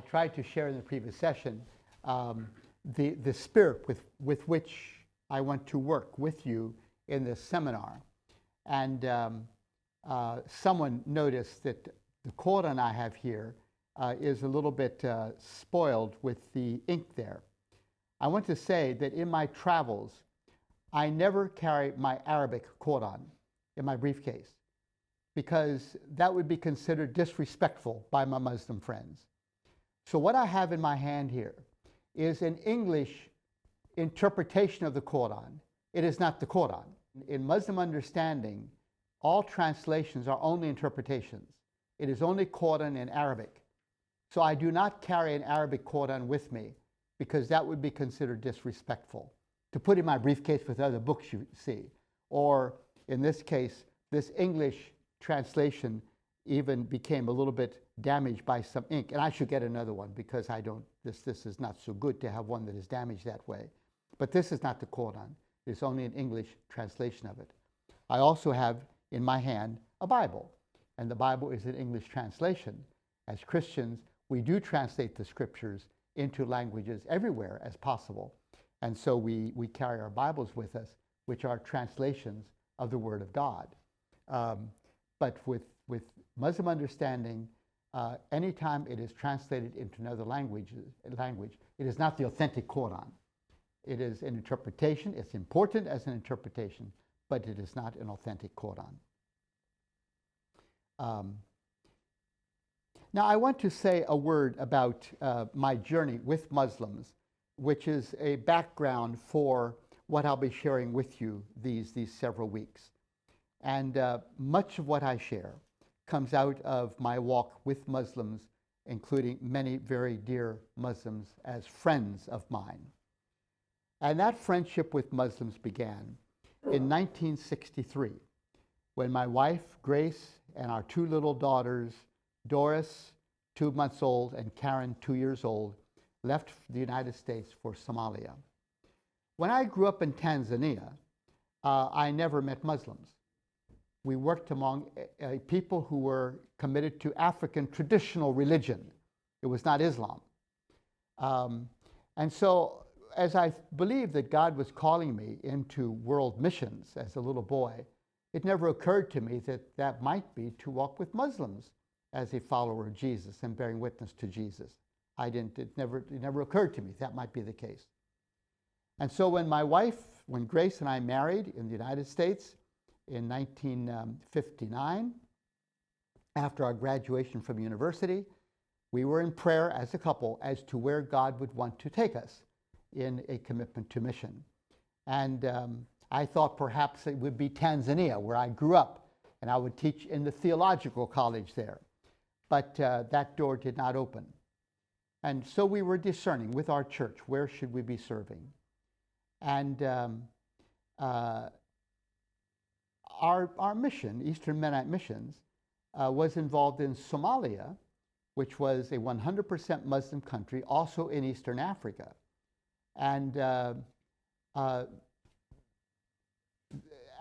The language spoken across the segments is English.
tried to share in the previous session the spirit with which I want to work with you in this seminar. And someone noticed that the Quran I have here is a little bit spoiled with the ink there. I want to say that in my travels, I never carry my Arabic Quran in my briefcase because that would be considered disrespectful by my Muslim friends. So what I have in my hand here is an English interpretation of the Quran. It is not the Quran. In Muslim understanding, all translations are only interpretations. It is only Quran in Arabic. So I do not carry an Arabic Quran with me because that would be considered disrespectful to put in my briefcase with other books you see. Or in this case, this English translation even became a little bit damaged by some ink. And I should get another one because I don't, this is not so good to have one that is damaged that way. But this is not the Quran. It's only an English translation of it. I also have in my hand a Bible, and the Bible is an English translation. As Christians, we do translate the scriptures into languages everywhere as possible. And so we carry our Bibles with us, which are translations of the Word of God. But with Muslim understanding, anytime it is translated into another language, it is not the authentic Quran. It is an interpretation. It's important as an interpretation, but it is not an authentic Quran. Now, I want to say a word about my journey with Muslims, which is a background for what I'll be sharing with you these several weeks. And much of what I share comes out of my walk with Muslims, including many very dear Muslims as friends of mine. And that friendship with Muslims began in 1963, when my wife, Grace, and our two little daughters, Doris, 2 months old, and Karen, 2 years old, left the United States for Somalia. When I grew up in Tanzania, I never met Muslims. We worked among people who were committed to African traditional religion. It was not Islam. And so as I believed that God was calling me into world missions as a little boy, it never occurred to me that that might be to walk with Muslims as a follower of Jesus and bearing witness to Jesus. It never occurred to me that might be the case. And so when Grace and I married in the United States in 1959, after our graduation from university, we were in prayer as a couple as to where God would want to take us in a commitment to mission. And I thought perhaps it would be Tanzania, where I grew up, and I would teach in the theological college there. But that door did not open. And so we were discerning with our church, where should we be serving? And our mission, Eastern Mennonite Missions, was involved in Somalia, which was a 100% Muslim country, also in Eastern Africa. And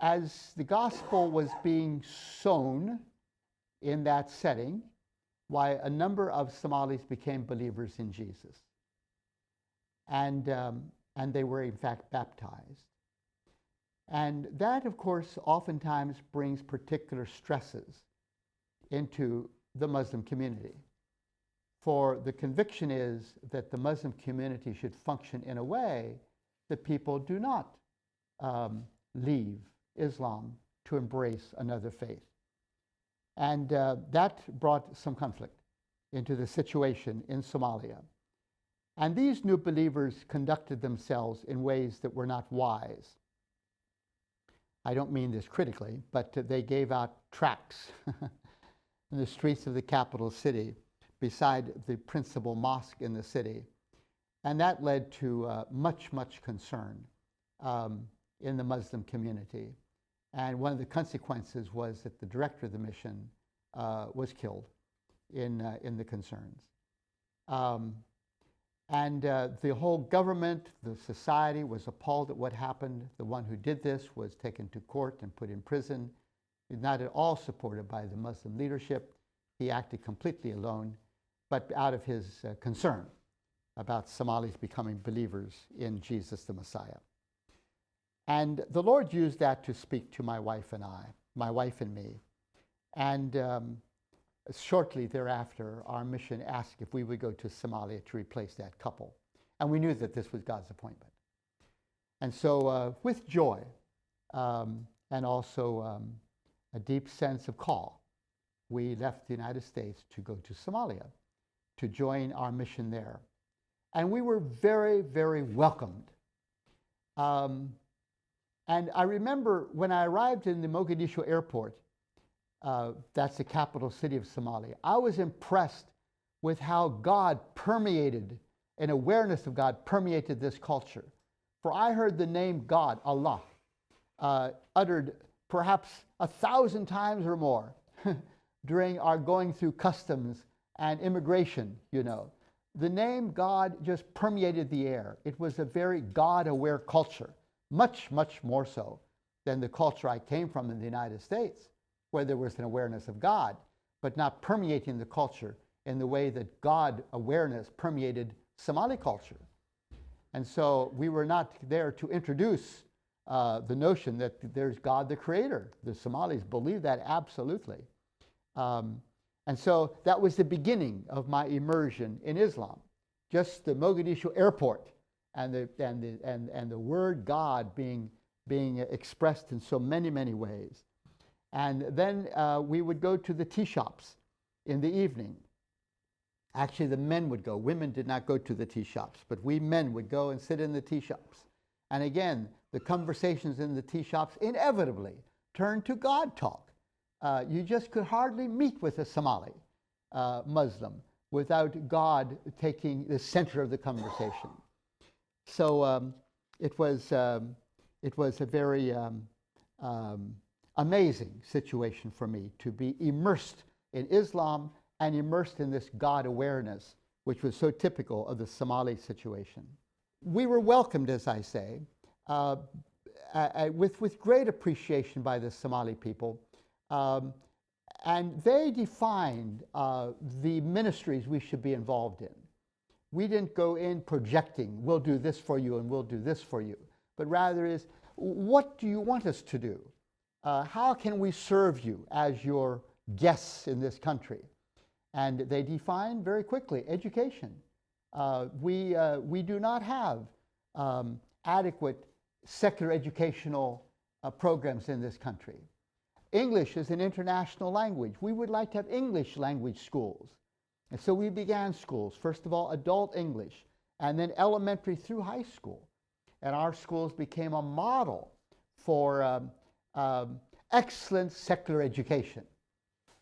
as the gospel was being sown in that setting, why a number of Somalis became believers in Jesus. And they were in fact baptized. And that, of course, oftentimes brings particular stresses into the Muslim community. For the conviction is that the Muslim community should function in a way that people do not leave Islam to embrace another faith. And that brought some conflict into the situation in Somalia. And these new believers conducted themselves in ways that were not wise. I don't mean this critically, but they gave out tracts in the streets of the capital city beside the principal mosque in the city. And that led to much concern in the Muslim community. And one of the consequences was that the director of the mission was killed in the concerns. And the whole government, the society was appalled at what happened. The one who did this was taken to court and put in prison. He's not at all supported by the Muslim leadership. He acted completely alone. but out of his concern about Somalis becoming believers in Jesus the Messiah. And the Lord used that to speak to my wife and me. And shortly thereafter, our mission asked if we would go to Somalia to replace that couple. And we knew that this was God's appointment. And so with joy and also a deep sense of call, we left the United States to go to Somalia to join our mission there. And we were very, very welcomed. And I remember when I arrived in the Mogadishu airport, that's the capital city of Somalia, I was impressed with how God permeated, an awareness of God permeated this culture. For I heard the name God, Allah, uttered perhaps 1,000 times or more during our going through customs and immigration, you know. The name God just permeated the air. It was a very God-aware culture, much, much more so than the culture I came from in the United States, where there was an awareness of God, but not permeating the culture in the way that God awareness permeated Somali culture. And so we were not there to introduce the notion that there's God the Creator. The Somalis believe that absolutely. And so that was the beginning of my immersion in Islam. Just the Mogadishu airport and the word God being expressed in so many, many ways. And then we would go to the tea shops in the evening. Actually, the men would go. Women did not go to the tea shops, but we men would go and sit in the tea shops. And again, the conversations in the tea shops inevitably turned to God talk. You just could hardly meet with a Somali Muslim without God taking the center of the conversation. So it was a very amazing situation for me to be immersed in Islam and immersed in this God awareness, which was so typical of the Somali situation. We were welcomed, as I say, with great appreciation by the Somali people. And they defined the ministries we should be involved in. We didn't go in projecting, we'll do this for you and we'll do this for you, but rather is, what do you want us to do? How can we serve you as your guests in this country? And they defined very quickly education. We do not have adequate secular educational programs in this country. English is an international language. We would like to have English language schools. And so we began schools, first of all, adult English, and then elementary through high school. And our schools became a model for excellent secular education.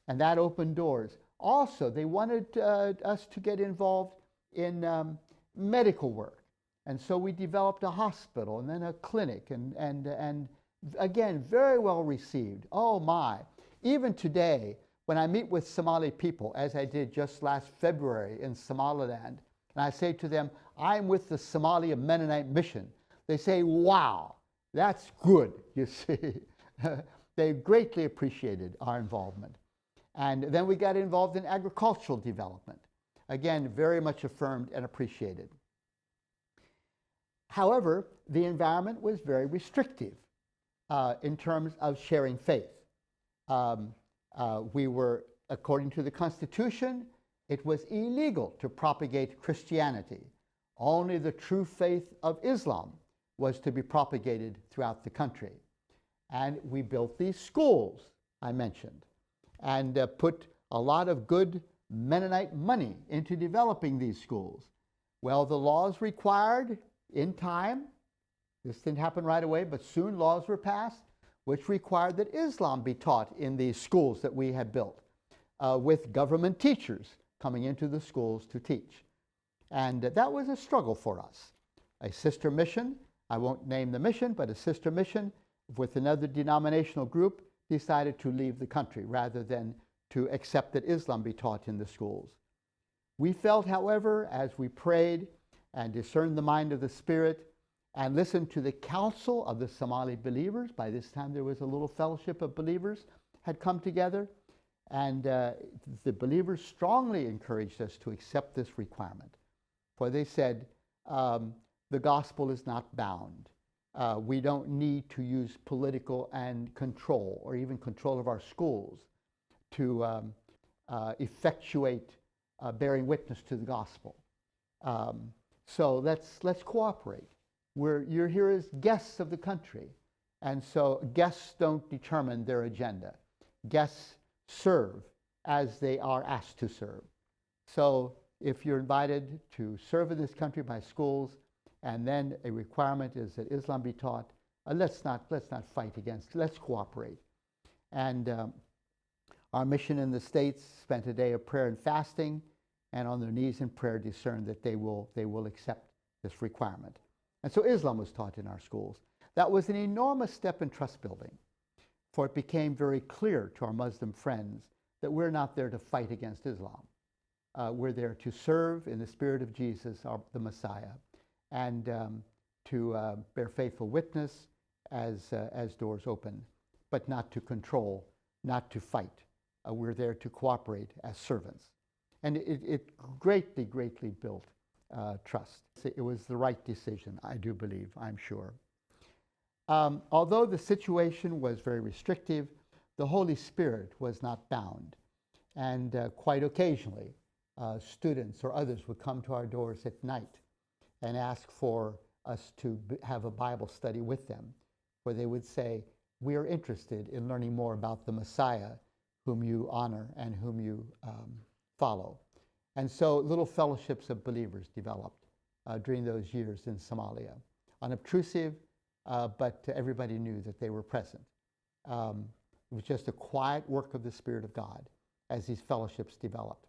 And that opened doors. Also, they wanted us to get involved in medical work. And so we developed a hospital and then a clinic, and again, very well received. Oh my. Even today, when I meet with Somali people, as I did just last February in Somaliland, and I say to them, I'm with the Somalia Mennonite Mission, they say, wow, that's good, you see. They greatly appreciated our involvement. And then we got involved in agricultural development. Again, very much affirmed and appreciated. However, the environment was very restrictive in terms of sharing faith. We were, according to the Constitution, it was illegal to propagate Christianity. Only the true faith of Islam was to be propagated throughout the country. And we built these schools, I mentioned, and put a lot of good Mennonite money into developing these schools. Well, the laws required in time, this didn't happen right away, but soon laws were passed, which required that Islam be taught in these schools that we had built, with government teachers coming into the schools to teach. And that was a struggle for us. A sister mission, I won't name the mission, but a sister mission with another denominational group decided to leave the country rather than to accept that Islam be taught in the schools. We felt, however, as we prayed and discerned the mind of the Spirit and listened to the counsel of the Somali believers, by this time there was a little fellowship of believers had come together, And the believers strongly encouraged us to accept this requirement. For they said, the gospel is not bound. We don't need to use political and control, or even control of our schools, to effectuate bearing witness to the gospel. So let's cooperate. You're here as guests of the country, and so guests don't determine their agenda. Guests serve as they are asked to serve. So if you're invited to serve in this country by schools, and then a requirement is that Islam be taught, let's not fight against. Let's cooperate. And our mission in the States spent a day of prayer and fasting, and on their knees in prayer discerned that they will accept this requirement. And so Islam was taught in our schools. That was an enormous step in trust building, for it became very clear to our Muslim friends that we're not there to fight against Islam. We're there to serve in the spirit of Jesus, the Messiah, and to bear faithful witness as doors open, but not to control, not to fight. We're there to cooperate as servants. And it greatly, greatly built trust. It was the right decision, I do believe, I'm sure. Although the situation was very restrictive, the Holy Spirit was not bound. And quite occasionally, students or others would come to our doors at night and ask for us to have a Bible study with them, where they would say, we are interested in learning more about the Messiah, whom you honor and whom you follow. And so little fellowships of believers developed during those years in Somalia. Unobtrusive, but everybody knew that they were present. It was just a quiet work of the Spirit of God as these fellowships developed.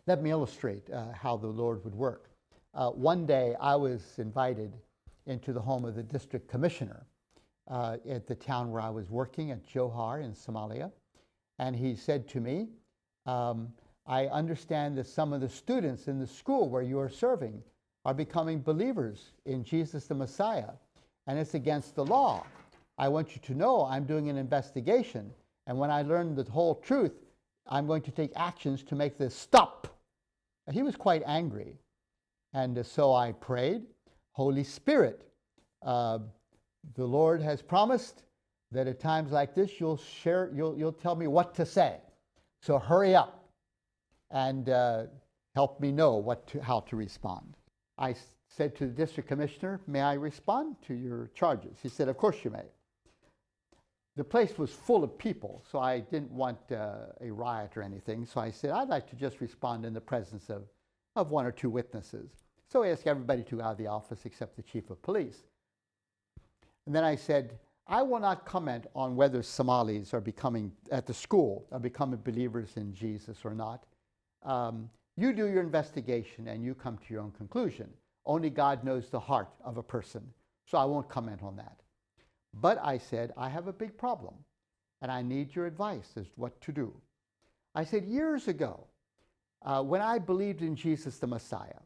Let me illustrate how the Lord would work. One day I was invited into the home of the district commissioner at the town where I was working at Johar in Somalia. And he said to me, I understand that some of the students in the school where you are serving are becoming believers in Jesus the Messiah, and it's against the law. I want you to know I'm doing an investigation, and when I learn the whole truth, I'm going to take actions to make this stop. He was quite angry, and so I prayed, Holy Spirit, the Lord has promised that at times like this you'll tell me what to say. So hurry up and help me know how to respond. I said to the district commissioner, may I respond to your charges? He said, of course you may. The place was full of people, so I didn't want a riot or anything. So I said, I'd like to just respond in the presence of one or two witnesses. So I asked everybody to go out of the office except the chief of police. And then I said, I will not comment on whether Somalis are becoming, at the school, are becoming believers in Jesus or not. You do your investigation and you come to your own conclusion. Only God knows the heart of a person, so I won't comment on that. But I said, I have a big problem, and I need your advice as to what to do. I said, years ago, when I believed in Jesus the Messiah,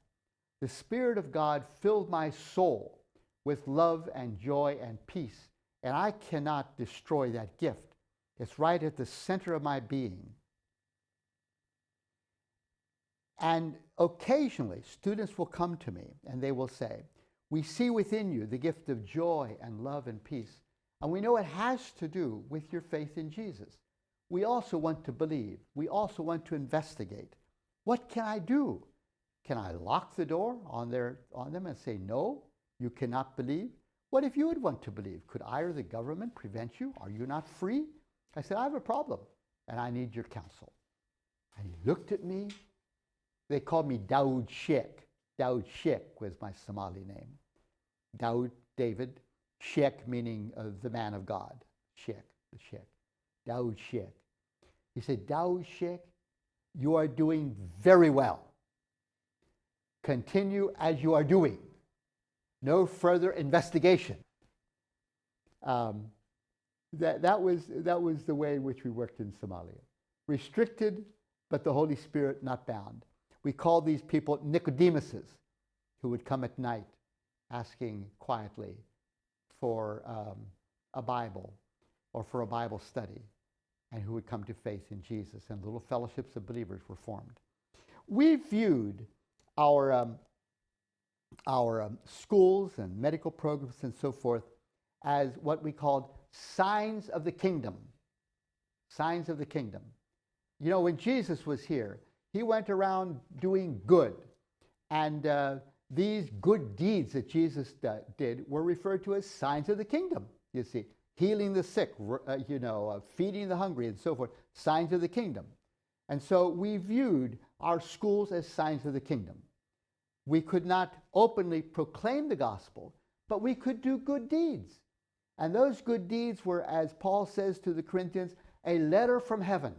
the Spirit of God filled my soul with love and joy and peace, and I cannot destroy that gift. It's right at the center of my being. And occasionally, students will come to me and they will say, we see within you the gift of joy and love and peace, and we know it has to do with your faith in Jesus. We also want to believe. We also want to investigate. What can I do? Can I lock the door on them and say, no, you cannot believe? What if you would want to believe? Could I or the government prevent you? Are you not free? I said, I have a problem, and I need your counsel. And he looked at me. They called me Daoud Sheikh. Daoud Sheikh was my Somali name. Daoud, David, Sheikh meaning the man of God. Sheikh, the Sheikh. Daoud Sheikh. He said, Daoud Sheikh, you are doing very well. Continue as you are doing. No further investigation. That was the way in which we worked in Somalia. Restricted, but the Holy Spirit not bound. We called these people Nicodemuses, who would come at night asking quietly for a Bible or for a Bible study. and who would come to faith in Jesus, and little fellowships of believers were formed. We viewed our schools and medical programs and so forth as what we called signs of the kingdom. Signs of the kingdom. You know, when Jesus was here, he went around doing good. And these good deeds that Jesus did were referred to as signs of the kingdom, you see. Healing the sick, feeding the hungry and so forth, signs of the kingdom. And so we viewed our schools as signs of the kingdom. We could not openly proclaim the gospel, but we could do good deeds. And those good deeds were, as Paul says to the Corinthians, a letter from heaven,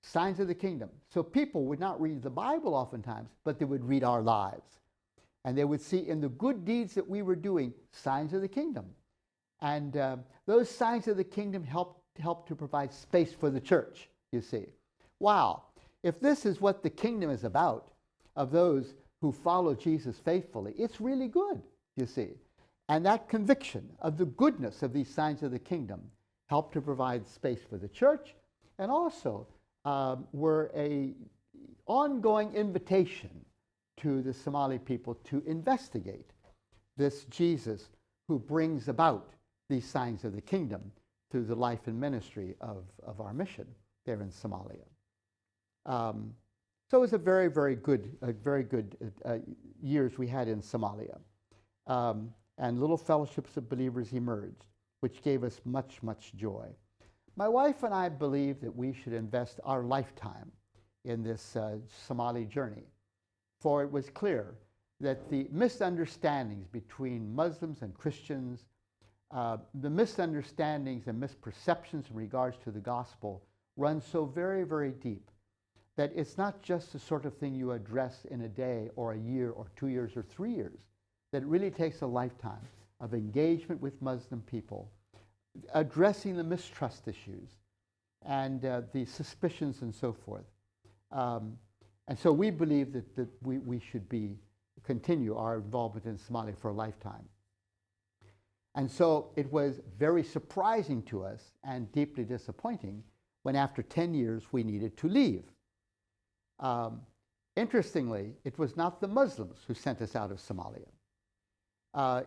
signs of the kingdom. So people would not read the Bible oftentimes, but they would read our lives. And they would see in the good deeds that we were doing signs of the kingdom. And those signs of the kingdom help to provide space for the church, you see. Wow, if this is what the kingdom is about, of those who follow Jesus faithfully, it's really good, you see. And that conviction of the goodness of these signs of the kingdom helped to provide space for the church, and also were an ongoing invitation to the Somali people to investigate this Jesus who brings about these signs of the kingdom through the life and ministry of our mission there in Somalia. So it was a very, very good years we had in Somalia. And little fellowships of believers emerged, which gave us much, much joy. My wife and I believe that we should invest our lifetime in this Somali journey, for it was clear that the misunderstandings between Muslims and Christians, the misunderstandings and misperceptions in regards to the gospel run so very, very deep that it's not just the sort of thing you address in a day or a year or 2 years or 3 years, that it really takes a lifetime of engagement with Muslim people, addressing the mistrust issues and the suspicions and so forth. And so we believe that we should continue our involvement in Somalia for a lifetime. And so it was very surprising to us and deeply disappointing when after 10 years we needed to leave. Interestingly, it was not the Muslims who sent us out of Somalia.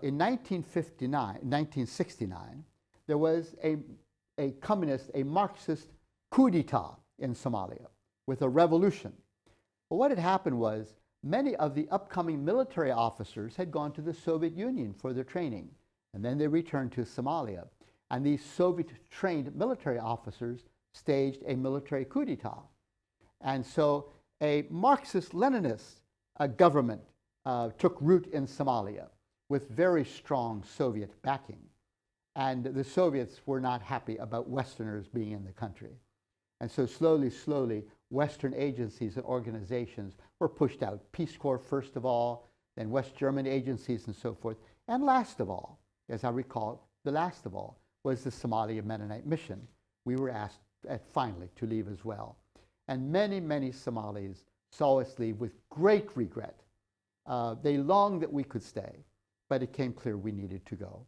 In 1969, there was a communist, a Marxist coup d'etat in Somalia with a revolution. But what had happened was many of the upcoming military officers had gone to the Soviet Union for their training, and then they returned to Somalia. And these Soviet-trained military officers staged a military coup d'etat. And so a Marxist-Leninist government took root in Somalia with very strong Soviet backing. And the Soviets were not happy about Westerners being in the country. And so slowly, Western agencies and organizations were pushed out. Peace Corps first of all, then West German agencies and so forth. And last of all, as I recall, the last of all was the Somalia Mennonite Mission. We were asked finally to leave as well. And many, many Somalis saw us leave with great regret. They longed that we could stay, but it came clear we needed to go.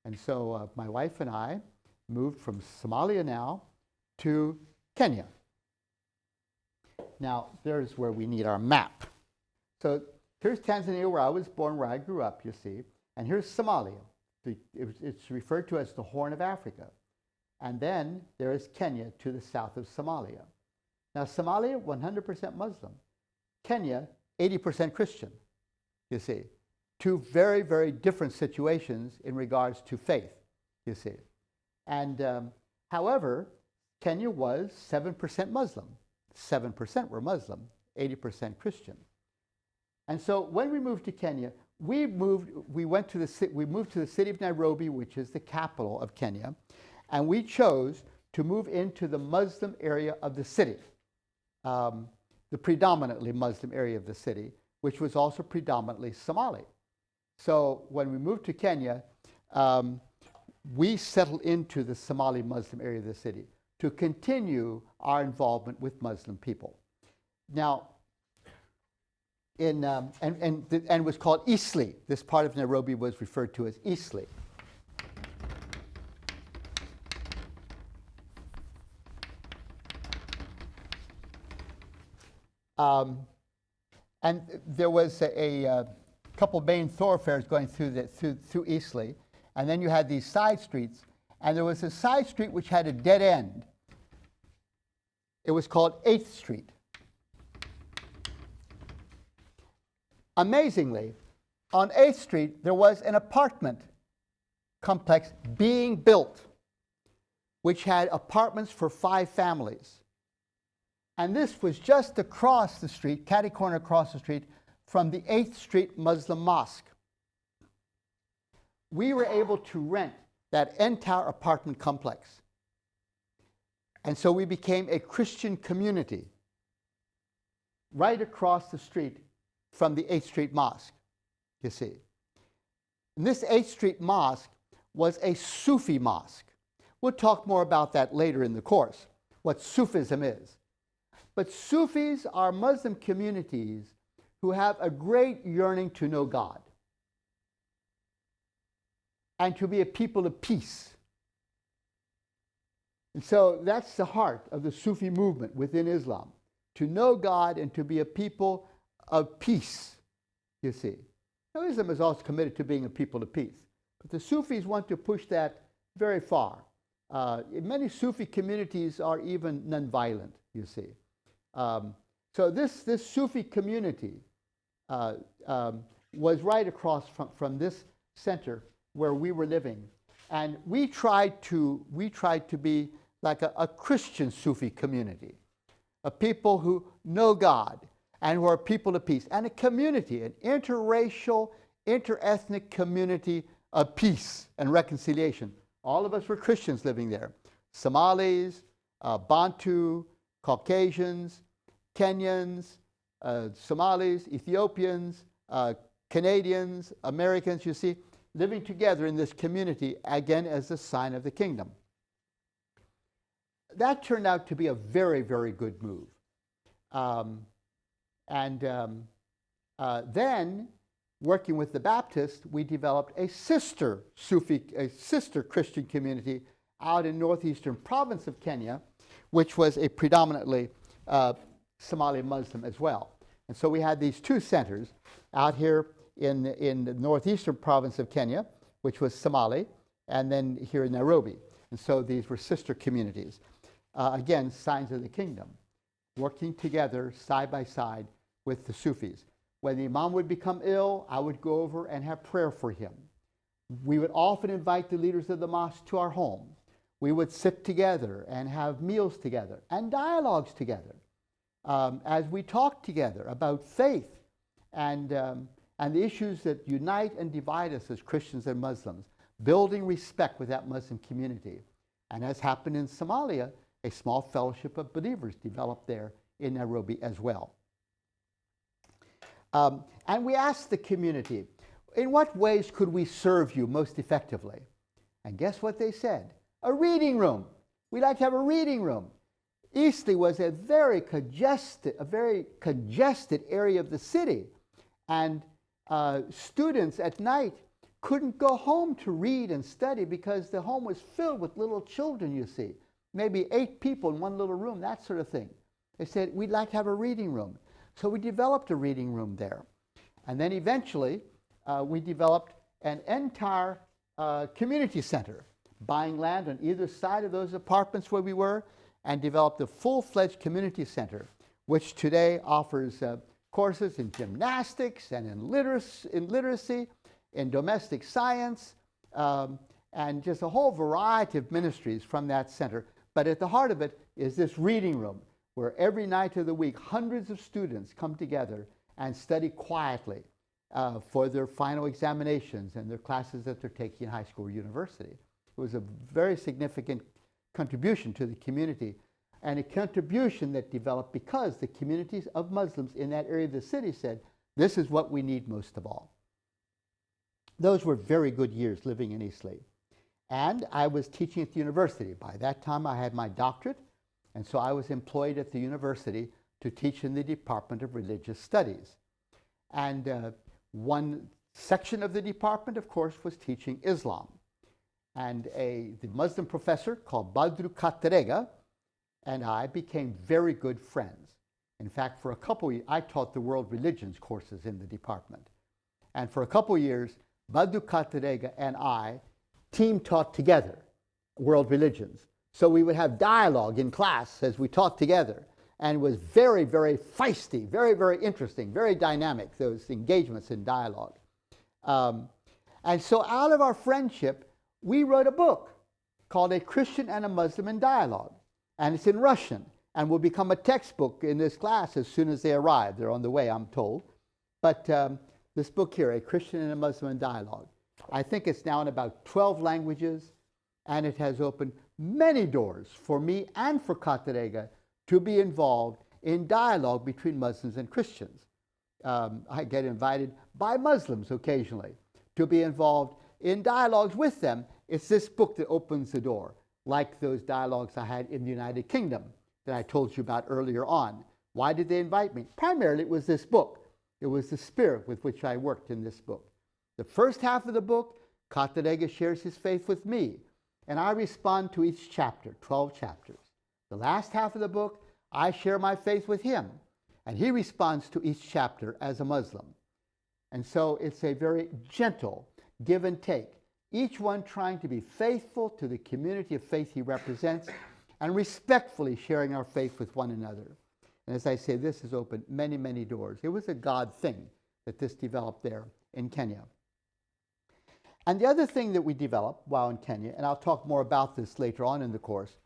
And so my wife and I moved from Somalia now to Kenya. Now, there's where we need our map. So here's Tanzania, where I was born, where I grew up, you see. And here's Somalia. It's referred to as the Horn of Africa. And then there is Kenya to the south of Somalia. Now, Somalia, 100% Muslim. Kenya, 80% Christian, you see. Two very, very different situations in regards to faith, you see. And however, Kenya was 7% Muslim. 7% were Muslim, 80% Christian. And so when we moved to Kenya, we moved to the city of Nairobi, which is the capital of Kenya, and we chose to move into the Muslim area of the city, the predominantly Muslim area of the city, which was also predominantly Somali. So when we moved to Kenya, we settled into the Somali Muslim area of the city to continue our involvement with Muslim people. Now, and was called Eastleigh. This part of Nairobi was referred to as Eastleigh. And there was a couple main thoroughfares going through Eastleigh, and then you had these side streets, and there was a side street which had a dead end. It was called 8th Street. Amazingly, on 8th Street, there was an apartment complex being built, which had apartments for 5 families. And this was just across the street, catty corner across the street, from the 8th Street Muslim Mosque. We were able to rent that entire apartment complex. And so we became a Christian community right across the street from the 8th Street Mosque, you see. And this 8th Street Mosque was a Sufi mosque. We'll talk more about that later in the course, what Sufism is. But Sufis are Muslim communities who have a great yearning to know God and to be a people of peace. And so that's the heart of the Sufi movement within Islam, to know God and to be a people of peace, you see. Now, Islam is also committed to being a people of peace, but the Sufis want to push that very far. Many Sufi communities are even nonviolent, you see. So this Sufi community was right across from this center where we were living, and we tried to be like a Christian Sufi community, a people who know God and who are people of peace, and a community, an interracial, interethnic community of peace and reconciliation. All of us were Christians living there: Somalis, Bantu, Caucasians, Kenyans, Somalis, Ethiopians, Canadians, Americans, you see, living together in this community, again, as a sign of the kingdom. That turned out to be a very, very good move. Then, working with the Baptists, we developed a sister Christian community out in northeastern province of Kenya, which was a predominantly Somali Muslim as well. And so we had these 2 centers out here in the northeastern province of Kenya, which was Somali, and then here in Nairobi. And so these were sister communities. Again, signs of the kingdom, working together side by side with the Sufis. When the Imam would become ill, I would go over and have prayer for him. We would often invite the leaders of the mosque to our home. We would sit together and have meals together and dialogues together as we talked together about faith and the issues that unite and divide us as Christians and Muslims, building respect with that Muslim community. And as happened in Somalia, a small fellowship of believers developed there in Nairobi as well. And we asked the community, in what ways could we serve you most effectively? And guess what they said? A reading room. We'd like to have a reading room. Eastleigh was a very congested area of the city. And students at night couldn't go home to read and study because the home was filled with little children, you see. Maybe 8 people in one little room, that sort of thing. They said, we'd like to have a reading room. So we developed a reading room there. And then eventually, we developed an entire community center, buying land on either side of those apartments where we were, and developed a full-fledged community center, which today offers courses in gymnastics and in literacy, in domestic science, and just a whole variety of ministries from that center. But at the heart of it is this reading room, where every night of the week, hundreds of students come together and study quietly for their final examinations and their classes that they're taking in high school or university. It was a very significant contribution to the community, and a contribution that developed because the communities of Muslims in that area of the city said, this is what we need most of all. Those were very good years living in Eastleigh. And I was teaching at the university. By that time, I had my doctorate, and so I was employed at the university to teach in the Department of Religious Studies. And one section of the department, of course, was teaching Islam. And the Muslim professor called Badru Katerega and I became very good friends. In fact, for a couple of years, I taught the world religions courses in the department. And for a couple of years, Badu Katarega and I team taught together world religions. So we would have dialogue in class as we taught together. And it was very, very feisty, very, very interesting, very dynamic, those engagements in dialogue. And so out of our friendship, we wrote a book called A Christian and a Muslim in Dialogue. And it's in Russian and will become a textbook in this class as soon as they arrive. They're on the way, I'm told. But this book here, A Christian and a Muslim in Dialogue, I think it's now in about 12 languages, and it has opened many doors for me and for Katarega to be involved in dialogue between Muslims and Christians. I get invited by Muslims occasionally to be involved in dialogues with them. It's this book that opens the door, like those dialogues I had in the United Kingdom that I told you about earlier on. Why did they invite me? Primarily, it was this book. It was the spirit with which I worked in this book. The first half of the book, Katarega shares his faith with me, and I respond to each chapter, 12 chapters. The last half of the book, I share my faith with him, and he responds to each chapter as a Muslim. And so it's a very gentle give and take, each one trying to be faithful to the community of faith he represents and respectfully sharing our faith with one another. And as I say, this has opened many, many doors. It was a God thing that this developed there in Kenya. And the other thing that we developed while in Kenya, and I'll talk more about this later on in the course,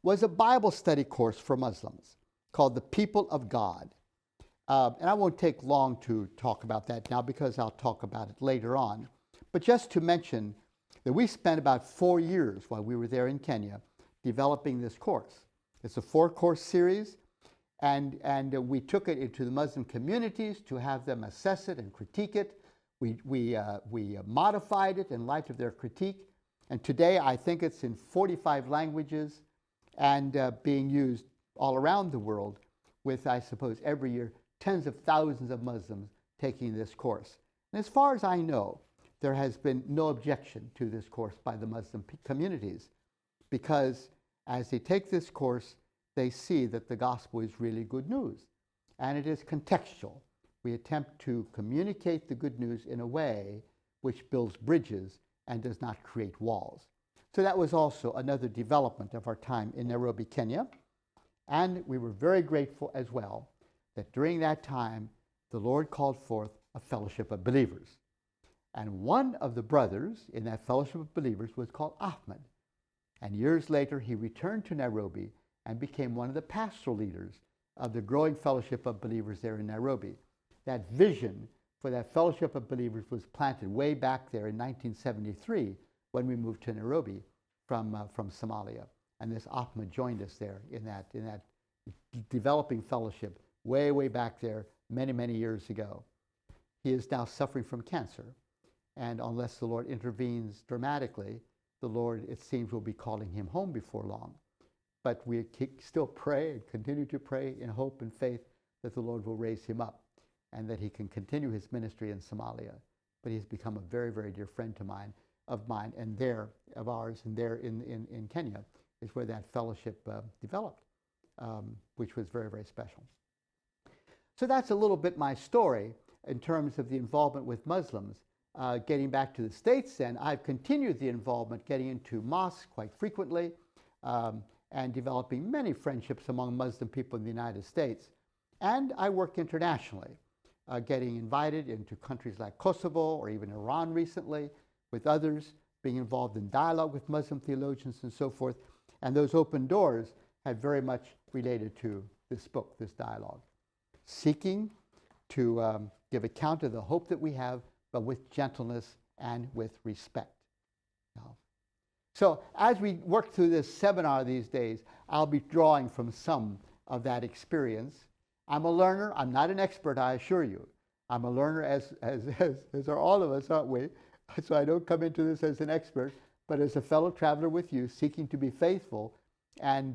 was a Bible study course for Muslims called The People of God. And I won't take long to talk about that now because I'll talk about it later on. But just to mention that we spent about 4 years while we were there in Kenya developing this course. It's a 4-course series, and we took it into the Muslim communities to have them assess it and critique it. We modified it in light of their critique, and today I think it's in 45 languages and being used all around the world with, I suppose, every year tens of thousands of Muslims taking this course. And as far as I know, there has been no objection to this course by the Muslim communities, because as they take this course, they see that the gospel is really good news, and it is contextual. We attempt to communicate the good news in a way which builds bridges and does not create walls. So that was also another development of our time in Nairobi, Kenya. And we were very grateful as well that during that time, the Lord called forth a fellowship of believers. And one of the brothers in that fellowship of believers was called Ahmed. And years later, he returned to Nairobi and became one of the pastoral leaders of the growing fellowship of believers there in Nairobi. That vision for that fellowship of believers was planted way back there in 1973 when we moved to Nairobi from Somalia. And this Ahmed joined us there in that developing fellowship way back there many, many years ago. He is now suffering from cancer. And unless the Lord intervenes dramatically, the Lord, it seems, will be calling him home before long. But we still pray and continue to pray in hope and faith that the Lord will raise him up and that he can continue his ministry in Somalia. But he's become a very, very dear friend of mine, and of ours, and there in Kenya is where that fellowship developed, which was very, very special. So that's a little bit my story in terms of the involvement with Muslims. Getting back to the States, then, I've continued the involvement, getting into mosques quite frequently, and developing many friendships among Muslim people in the United States. And I work internationally, getting invited into countries like Kosovo or even Iran recently with others, being involved in dialogue with Muslim theologians and so forth. And those open doors have very much related to this book, this dialogue, seeking to give account of the hope that we have, but with gentleness and with respect. So as we work through this seminar these days, I'll be drawing from some of that experience. I'm a learner. I'm not an expert, I assure you. I'm a learner, as are all of us, aren't we? So I don't come into this as an expert, but as a fellow traveler with you, seeking to be faithful and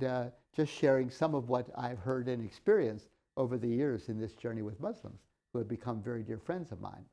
just sharing some of what I've heard and experienced over the years in this journey with Muslims who have become very dear friends of mine.